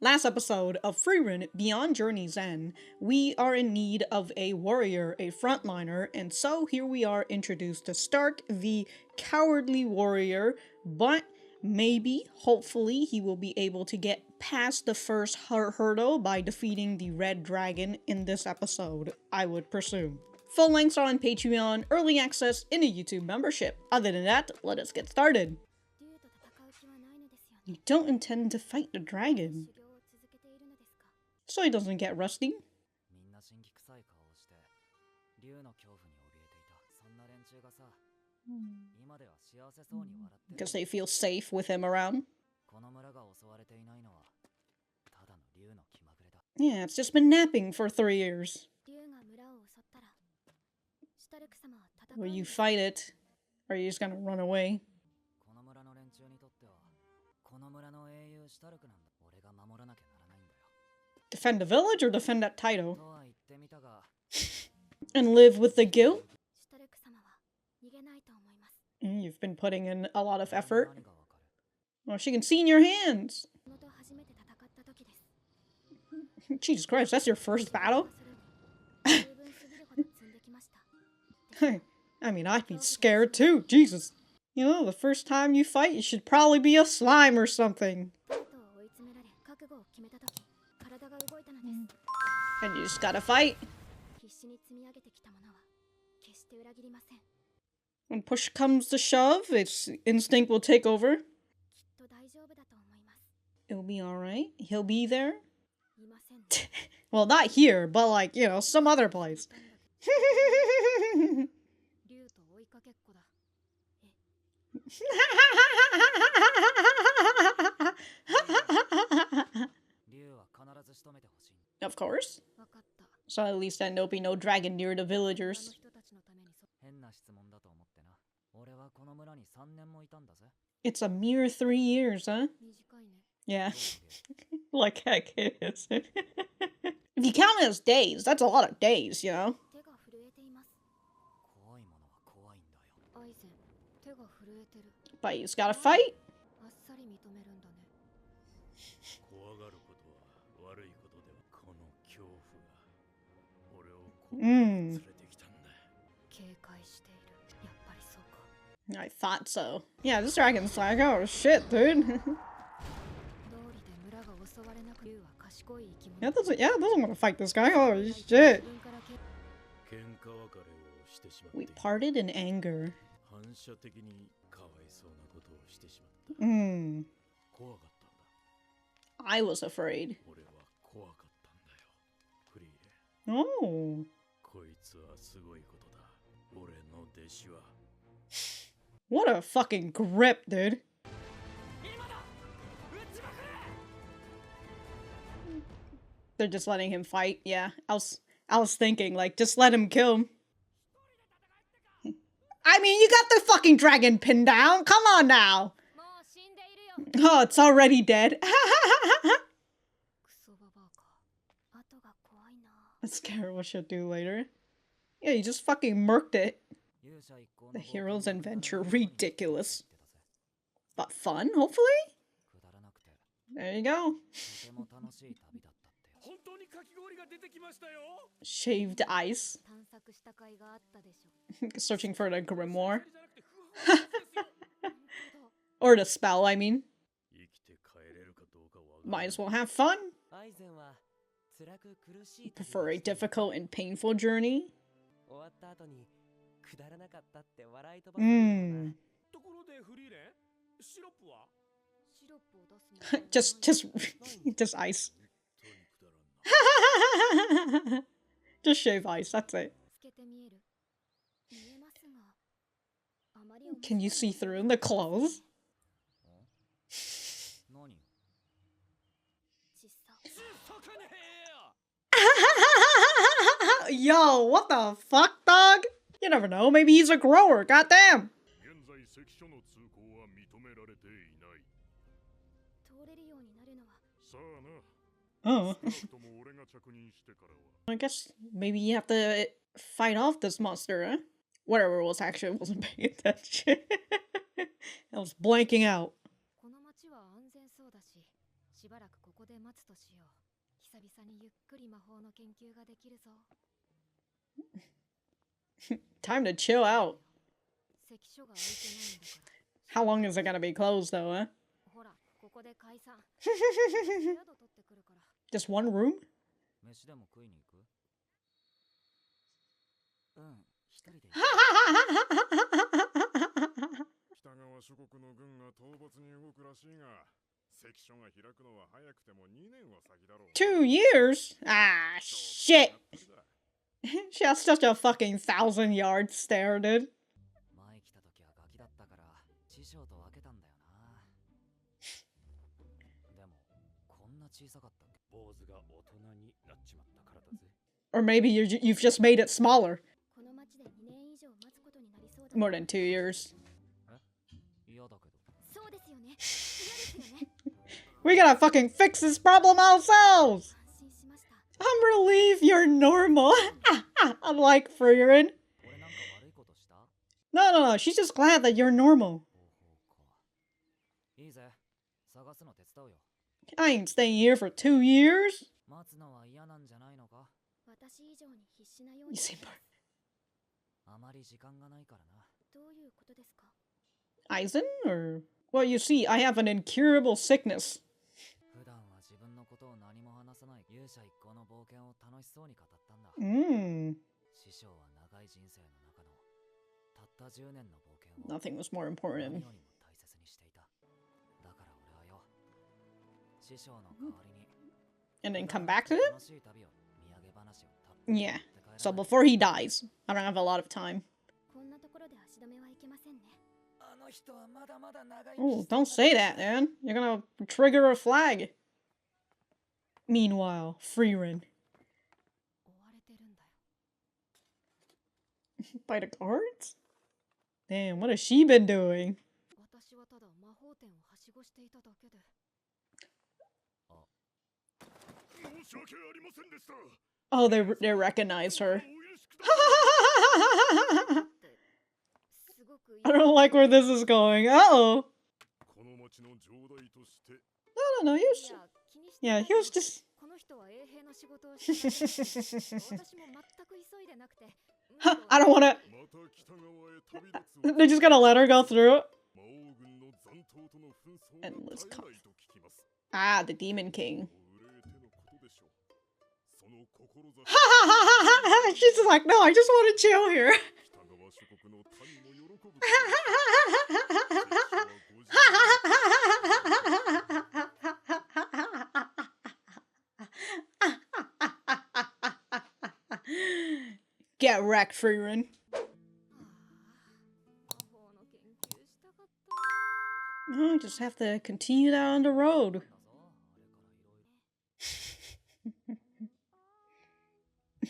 Last episode of Frieren Beyond Journey's End, we are in need of a warrior, a frontliner, and so here we are introduced to Stark, the cowardly warrior, but maybe, hopefully, he will be able to get past the first hurdle by defeating the red dragon in this episode, I would presume. Full lengths are on Patreon, early access, and a YouTube membership. Other than that, let us get started. You don't intend to fight the dragon. So he doesn't get rusty. Because they feel safe with him around. Yeah, it's just been napping for 3 years. Will you fight it? Or are you just gonna run away? Defend the village or defend that title? And live with the guilt? You've been putting in a lot of effort. Well, she can see in your hands. Jesus Christ, that's your first battle? I mean, I'd be scared too, Jesus. You know, the first time you fight, you should probably be a slime or something. And you just gotta fight. When push comes to shove, its instinct will take over. It'll be alright. He'll be there. Well, not here, but like, you know, some other place. Of course. So at least then there'll be no dragon near the villagers. It's a mere 3 years, huh? Yeah. Like heck it is. If you count it as days, that's a lot of days, you know? But you just gotta fight. I thought so. Yeah, this dragon's like, oh shit, dude. It doesn't want to fight this guy. Oh shit. We parted in anger. I was afraid. Oh. What a fucking grip, dude. They're just letting him fight. Yeah, I was thinking, like, just let him kill him. I mean, you got the fucking dragon pinned down. Come on now. Oh, it's already dead. I'm scared what she'll do later. Yeah, you just fucking murked it. The hero's adventure, ridiculous. But fun, hopefully? There you go. Shaved ice. Searching for the grimoire. Or the spell, I mean. Might as well have fun. Prefer a difficult and painful journey. just ice. Just shave ice, that's it. Can you see through the clothes? Yo, what the fuck, dog? You never know, maybe he's a grower, goddamn! Oh. I guess maybe you have to fight off this monster, huh? Whatever was actually wasn't paying attention. I was blanking out. Time to chill out. How long is it gonna be closed though, huh? Just one room? Two years? Ah, shit. She has such a fucking 1,000-yard stare, dude. Or maybe you've just made it smaller. More than 2 years. We gotta fucking fix this problem ourselves! I'm relieved you're normal. Unlike Frieren. No, she's just glad that you're normal. I ain't staying here for 2 years. You seem Eisen, or? Well, you see, I have an incurable sickness. Nothing was more important. And then come back to it? Yeah. So before he dies, I don't have a lot of time. Oh, don't say that, man. You're gonna trigger a flag. Meanwhile, Frieren. By the guards? Damn, what has she been doing? Oh, they recognize her. I don't like where this is going. Uh-oh. No, he was... Yeah, he was just... I don't wanna... They just gotta let her go through. Endless conflict. Ah, the Demon King. She's just like, no, I just want to chill here. Get wrecked, Frieren. I just have to continue down the road.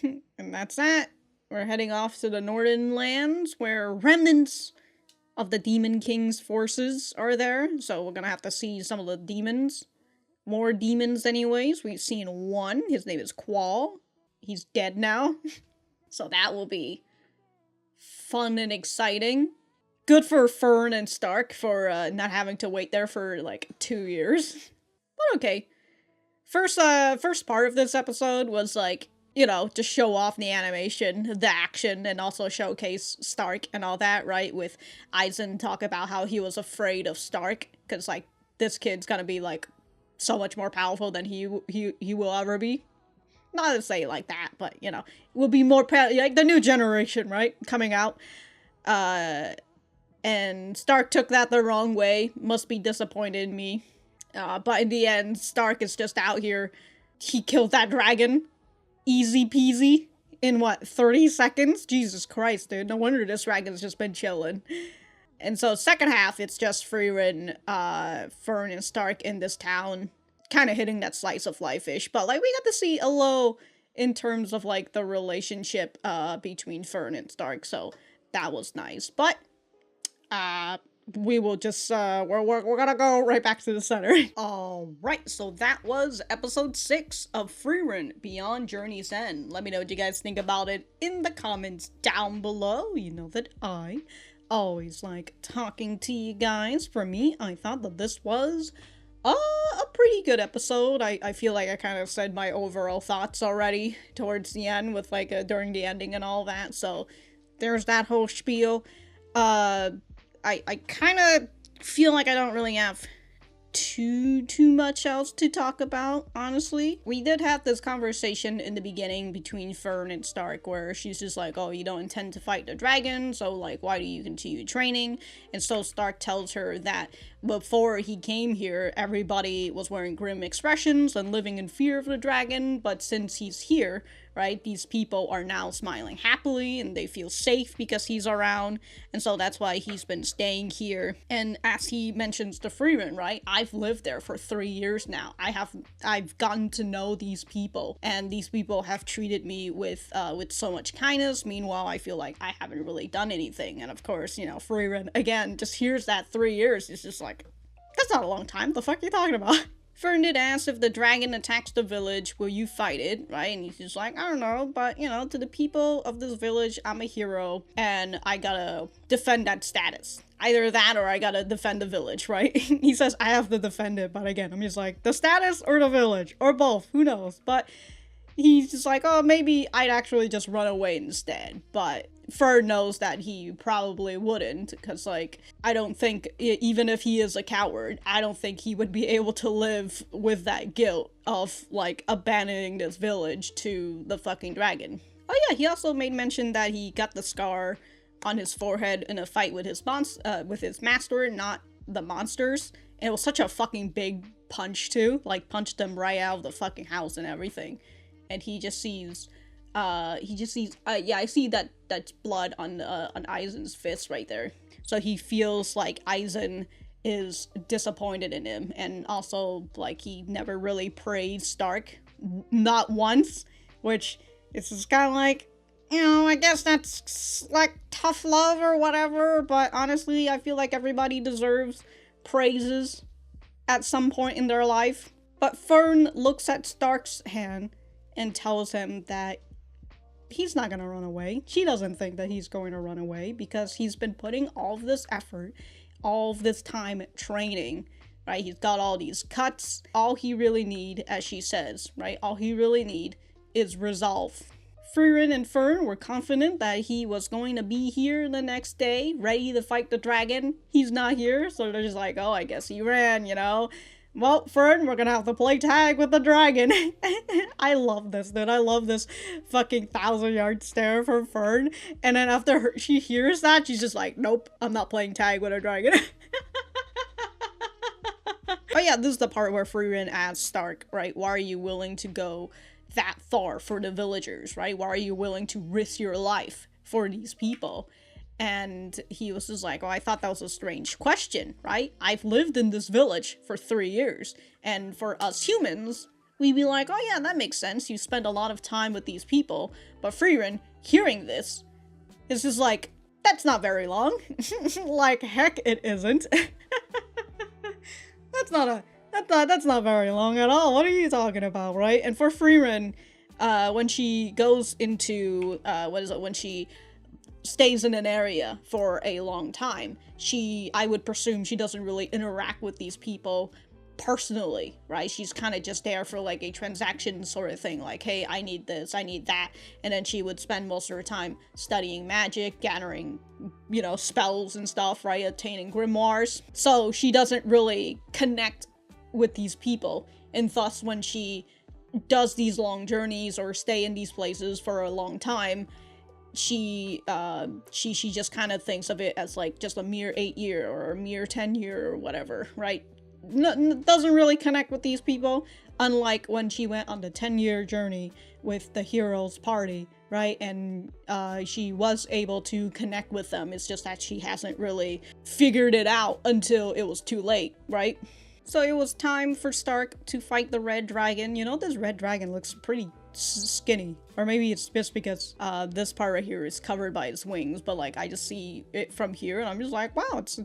And that's that. We're heading off to the Northern Lands, where remnants of the Demon King's forces are there. So we're gonna have to see some of the demons. More demons anyways. We've seen one. His name is Qual. He's dead now. So that will be fun and exciting. Good for Fern and Stark for not having to wait there for like 2 years. But okay. First part of this episode was like, you know, to show off the animation, the action, and also showcase Stark and all that, right? With Eisen talk about how he was afraid of Stark, because like this kid's gonna be like so much more powerful than he will ever be. Not to say it like that, but you know, will be more like the new generation, right? Coming out. And Stark took that the wrong way. Must be disappointed in me. But in the end, Stark is just out here. He killed that dragon. Easy peasy. In what, 30 seconds? Jesus Christ, dude. No wonder this dragon's just been chilling. And so second half, it's just Frieren, Fern, and Stark in this town. Kind of hitting that slice of life-ish. But like, we got to see a low in terms of like the relationship between Fern and Stark. So that was nice. But we will just, we're gonna go right back to the center. Alright, so that was episode 6 of Frieren Beyond Journey's End. Let me know what you guys think about it in the comments down below. You know that I always like talking to you guys. For me, I thought that this was a pretty good episode. I feel like I kind of said my overall thoughts already towards the end with like during the ending and all that. So there's that whole spiel. I kind of feel like I don't really have too much else to talk about, honestly. We did have this conversation in the beginning between Fern and Stark where she's just like, oh, you don't intend to fight the dragon, so like why do you continue training? And so Stark tells her that before he came here, everybody was wearing grim expressions and living in fear of the dragon, but since he's here, right, these people are now smiling happily and they feel safe because he's around, and so that's why he's been staying here. And as he mentions to Frieren, right, I've lived there for 3 years now. I've gotten to know these people, and these people have treated me with so much kindness. Meanwhile, I feel like I haven't really done anything. And of course, you know, Frieren again just hears that 3 years. It's just like, that's not a long time. The fuck are you talking about? Fern did ask if the dragon attacks the village, will you fight it, right? And he's just like, I don't know, but, you know, to the people of this village, I'm a hero, and I gotta defend that status. Either that or I gotta defend the village, right? He says, I have to defend it, but again, I'm just like, the status or the village? Or both, who knows? But he's just like, oh, maybe I'd actually just run away instead. But Fern knows that he probably wouldn't, because, like, I don't think, even if he is a coward, I don't think he would be able to live with that guilt of, like, abandoning this village to the fucking dragon. Oh yeah, he also made mention that he got the scar on his forehead in a fight with his master, not the monsters. And it was such a fucking big punch, too. Like, punched him right out of the fucking house and everything. And he just sees, yeah, I see that that's blood on Eisen's fist right there. So he feels like Eisen is disappointed in him, and also, like, he never really praised Stark, not once, which is just kind of like, you know, I guess that's, like, tough love or whatever, but honestly, I feel like everybody deserves praises at some point in their life. But Fern looks at Stark's hand and tells him that he's not gonna run away. She doesn't think that he's going to run away because he's been putting all of this effort, all of this time training, right? He's got all these cuts. All he really need, as she says, right? All he really need is resolve. Frieren and Fern were confident that he was going to be here the next day, ready to fight the dragon. He's not here, so they're just like, oh, I guess he ran, you know? Well, Fern, we're gonna have to play tag with the dragon. I love this, dude. I love this fucking 1,000-yard stare from Fern. And then after she hears that, she's just like, nope, I'm not playing tag with a dragon. Oh yeah, this is the part where Frieren asks Stark, right, why are you willing to go that far for the villagers, right? Why are you willing to risk your life for these people? And he was just like, oh, I thought that was a strange question, right? I've lived in this village for 3 years. And for us humans, we'd be like, oh yeah, that makes sense. You spend a lot of time with these people. But Frieren, hearing this, is just like, that's not very long. Like, heck, it isn't. That's not very long at all. What are you talking about, right? And for Frieren, when she goes into, when she stays in an area for a long time, I would presume she doesn't really interact with these people personally, right? She's kind of just there for like a transaction sort of thing, like, hey, I need this, I need that, and then she would spend most of her time studying magic, gathering, you know, spells and stuff, right? Attaining grimoires. So she doesn't really connect with these people, and thus when she does these long journeys or stay in these places for a long time, she just kind of thinks of it as like just a mere 8-year or a mere 10-year or whatever, right? Doesn't really connect with these people, unlike when she went on the 10-year journey with the heroes party, right? And she was able to connect with them. It's just that she hasn't really figured it out until it was too late, right? So it was time for Stark to fight the red dragon. You know, this red dragon looks pretty skinny, or maybe it's just because this part right here is covered by its wings, but like I just see it from here and I'm just like, wow, it's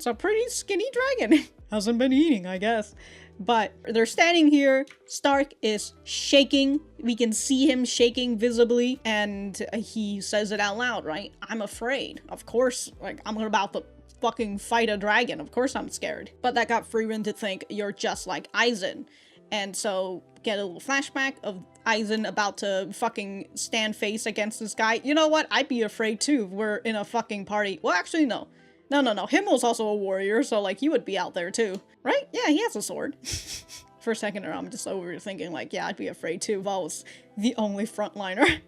a pretty skinny dragon. Hasn't been eating, I guess. But they're standing here. Stark is shaking. We can see him shaking visibly, and he says it out loud, right? I'm afraid. Of course, like, I'm about to fucking fight a dragon. Of course I'm scared. But that got Frieren to think you're just like Eisen. And so get a little flashback of Eisen about to fucking stand face against this guy. You know what? I'd be afraid too if we're in a fucking party. Well, actually, no. No. Himmel's also a warrior, so like he would be out there too. Right? Yeah, he has a sword. For a second there, I'm just overthinking like, yeah, I'd be afraid too if I was the only frontliner.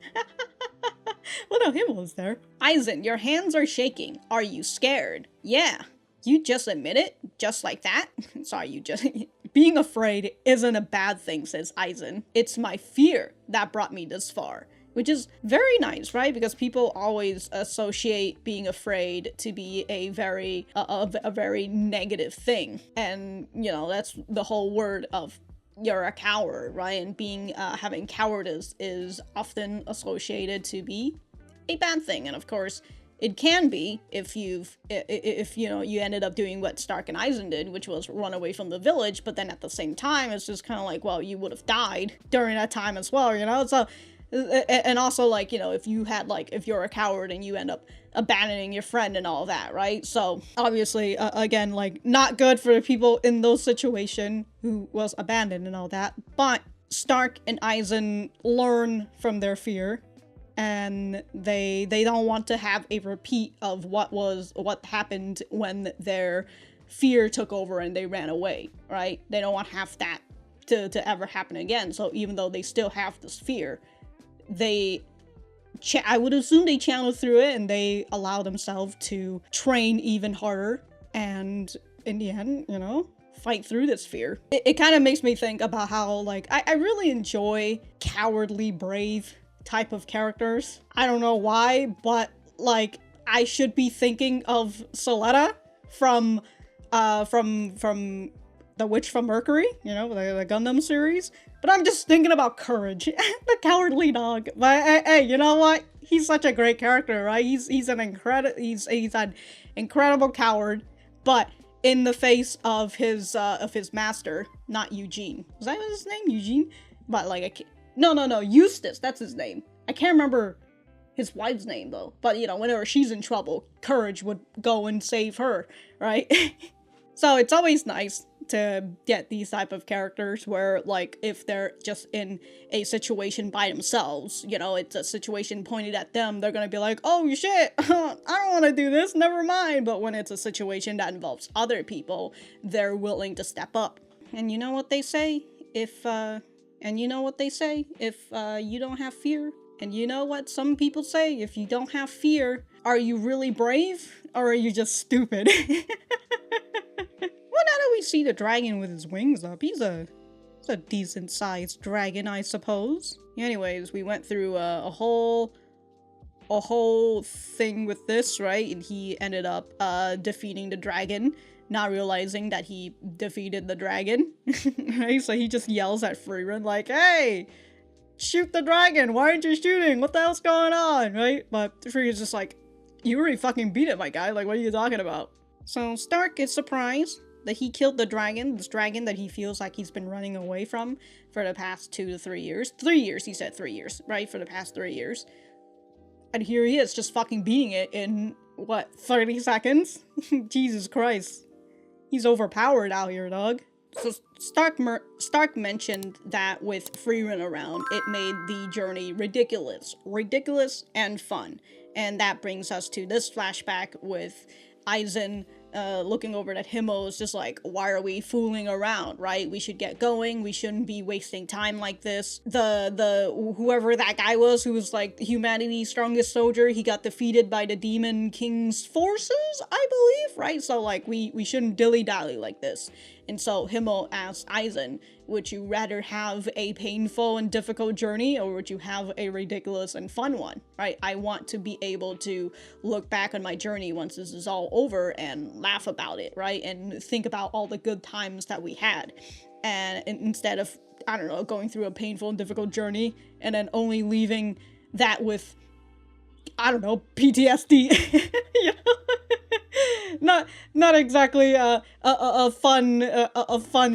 Well, no, Himmel is there. Eisen, your hands are shaking. Are you scared? Yeah. You just admit it? Just like that? Sorry, you just... Being afraid isn't a bad thing, says Eisen. It's my fear that brought me this far. Which is very nice, right? Because people always associate being afraid to be a very negative thing. And, you know, that's the whole word of you're a coward, right? And being, having cowardice is often associated to be a bad thing. And of course, it can be if you know, you ended up doing what Stark and Eisen did, which was run away from the village, but then at the same time, it's just kind of like, well, you would have died during that time as well, you know? So, and also, like, you know, if you're a coward and you end up abandoning your friend and all that, right? So, obviously, again, like, not good for the people in those situations who was abandoned and all that, but Stark and Eisen learn from their fear, and they don't want to have a repeat of what happened when their fear took over and they ran away, right? They don't want to have that to ever happen again. So even though they still have this fear, I would assume they channel through it and they allow themselves to train even harder, and in the end, you know, fight through this fear. It kind of makes me think about how, like, I really enjoy cowardly brave type of characters. I don't know why, but like I should be thinking of Soletta from The Witch from Mercury, you know, the Gundam series. But I'm just thinking about Courage, the cowardly dog. But hey, you know what? He's such a great character, right? He's an incredible coward, but in the face of his master, not Eugene. Was that his name, Eugene? But like, no, Eustace. That's his name. I can't remember his wife's name though. But you know, whenever she's in trouble, Courage would go and save her, right? So it's always nice to get these type of characters where, like, if they're just in a situation by themselves, you know, it's a situation pointed at them, they're gonna be like, oh shit, I don't want to do this, never mind. But when it's a situation that involves other people, they're willing to step up. And you know what they say? If you don't have fear, and you know what some people say, if you don't have fear, are you really brave, or are you just stupid? Well, now that we see the dragon with his wings up, he's a decent sized dragon, I suppose. Anyways, we went through a whole thing with this, right? And he ended up defeating the dragon, not realizing that he defeated the dragon. Right? So he just yells at Frieren like, hey, shoot the dragon, why aren't you shooting? What the hell's going on? Right? But Frieren's just like, you already fucking beat it, my guy, like, what are you talking about? So Stark is surprised that he killed the dragon, this dragon that he feels like he's been running away from for the past 2 to 3 years. 3 years, he said 3 years, right? For the past 3 years. And here he is, just fucking beating it in, what, 30 seconds? Jesus Christ. He's overpowered out here, dog. So Stark mentioned that with Frieren around, it made the journey ridiculous and fun. And that brings us to this flashback with Eisen looking over at Himmel is just like, why are we fooling around, right? We should get going. We shouldn't be wasting time like this. Whoever that guy was who was like humanity's strongest soldier, he got defeated by the Demon King's forces, I believe, right? So like, we shouldn't dilly-dally like this. And so Himmel asked Eisen, would you rather have a painful and difficult journey, or would you have a ridiculous and fun one, right? I want to be able to look back on my journey once this is all over and laugh about it, right? And think about all the good times that we had. And instead of, I don't know, going through a painful and difficult journey and then only leaving that with, I don't know, PTSD. You know? Not exactly a fun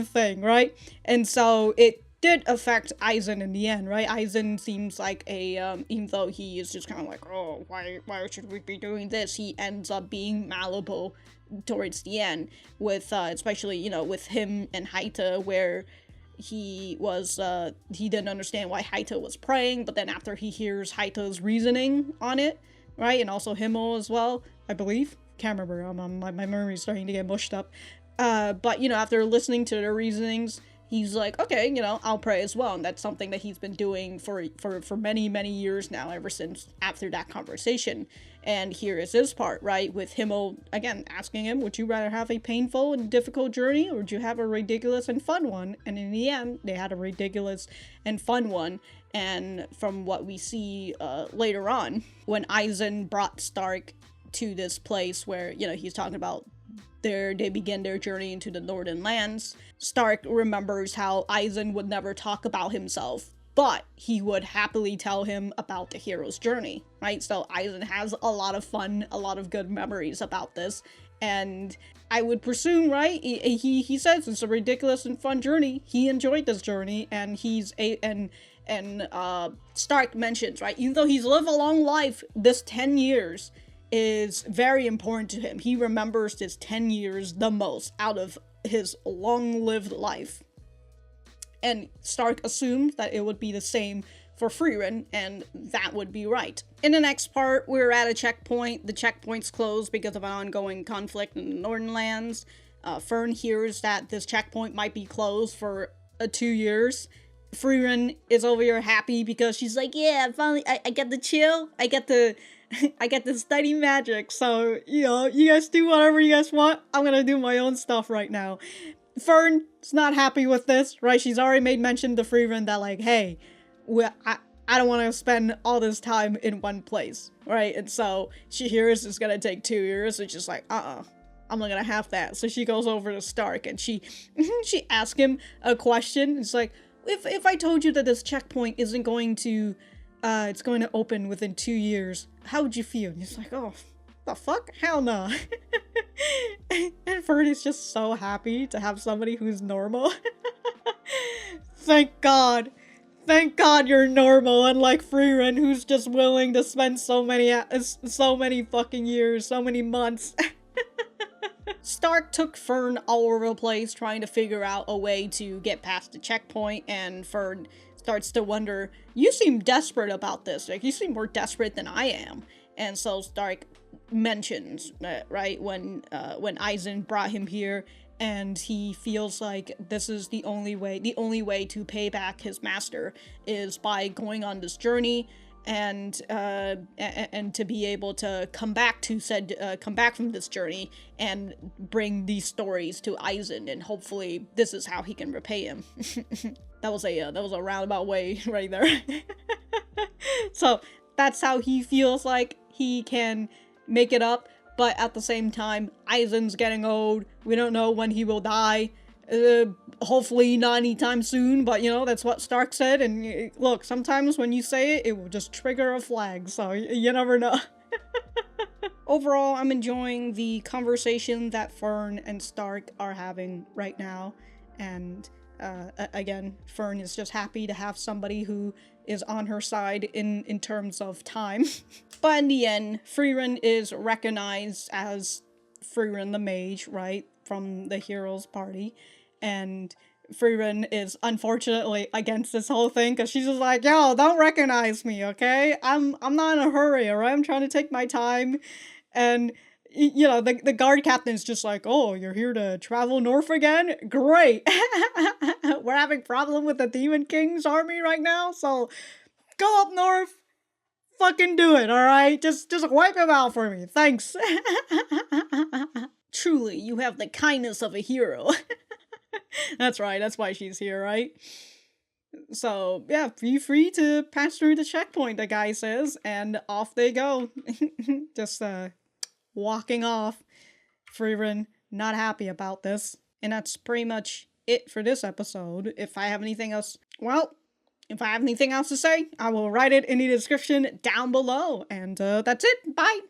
thing, right? And so it did affect Eisen in the end, right? Eisen seems like a even though he is just kind of like, oh, why should we be doing this? He ends up being malleable towards the end, with especially, you know, with him and Haita, where he didn't understand why Haita was praying, but then after he hears Haita's reasoning on it, right, and also Himmel as well, I believe. Can't remember. My memory's starting to get mushed up. But, you know, after listening to their reasonings, he's like, okay, you know, I'll pray as well. And that's something that he's been doing for many, many years now, ever since after that conversation. And here is this part, right? With Himmel, again, asking him, would you rather have a painful and difficult journey, or would you have a ridiculous and fun one? And in the end, they had a ridiculous and fun one. And from what we see later on, when Eisen brought Stark to this place where, you know, he's talking about they begin their journey into the Northern Lands, Stark remembers how Eisen would never talk about himself, but he would happily tell him about the hero's journey, right? So Eisen has a lot of fun, a lot of good memories about this, and I would presume, right, he says it's a ridiculous and fun journey. He enjoyed this journey, and Stark mentions, right, even though he's lived a long life, this 10 years is very important to him. He remembers this 10 years the most out of his long-lived life. And Stark assumed that it would be the same for Frieren, and that would be right. In the next part, we're at a checkpoint. The checkpoint's closed because of an ongoing conflict in the Northern Lands. Fern hears that this checkpoint might be closed for 2 years. Frieren is over here happy because she's like, yeah, finally, I get to chill. I get to study magic, so, you know, you guys do whatever you guys want. I'm gonna do my own stuff right now. Fern's not happy with this, right? She's already made mention to Frieren that, like, hey, I don't want to spend all this time in one place, right? And so she hears it's gonna take 2 years, and she's like, I'm not gonna have that. So she goes over to Stark, and she asks him a question. It's like, if I told you that this checkpoint isn't going to it's going to open within 2 years, how would you feel? And he's like, oh, the fuck? Hell no. And Fern is just so happy to have somebody who's normal. Thank God. Thank God you're normal, unlike Frieren, who's just willing to spend so many fucking years, so many months. Stark took Fern all over the place trying to figure out a way to get past the checkpoint, and Fern starts to wonder, you seem desperate about this, like, you seem more desperate than I am. And so Stark mentions, right, when Eisen brought him here, and he feels like this is the only way to pay back his master is by going on this journey, and to be able to come back from this journey and bring these stories to Eisen, and hopefully this is how he can repay him. That was a roundabout way right there. So that's how he feels like he can make it up, but at the same time, Eisen's getting old. We don't know when he will die. Hopefully not anytime soon, but, you know, that's what Stark said, and look, sometimes when you say it, it will just trigger a flag, so you never know. Overall, I'm enjoying the conversation that Fern and Stark are having right now, and again, Fern is just happy to have somebody who is on her side in terms of time. But in the end, Frieren is recognized as Frieren the mage, right, from the heroes party, and Frieren is unfortunately against this whole thing, because she's just like, yo, don't recognize me, okay? I'm not in a hurry, alright? I'm trying to take my time. And, you know, the guard captain's just like, oh, you're here to travel north again? Great! We're having problem with the Demon King's army right now, so go up north, fucking do it, alright? Just wipe him out for me, thanks. Truly, you have the kindness of a hero. That's right, that's why she's here, right? So, yeah, be free to pass through the checkpoint, the guy says, and off they go. Just, walking off. Frieren, not happy about this. And that's pretty much it for this episode. If I have anything else to say, I will write it in the description down below. And, that's it. Bye!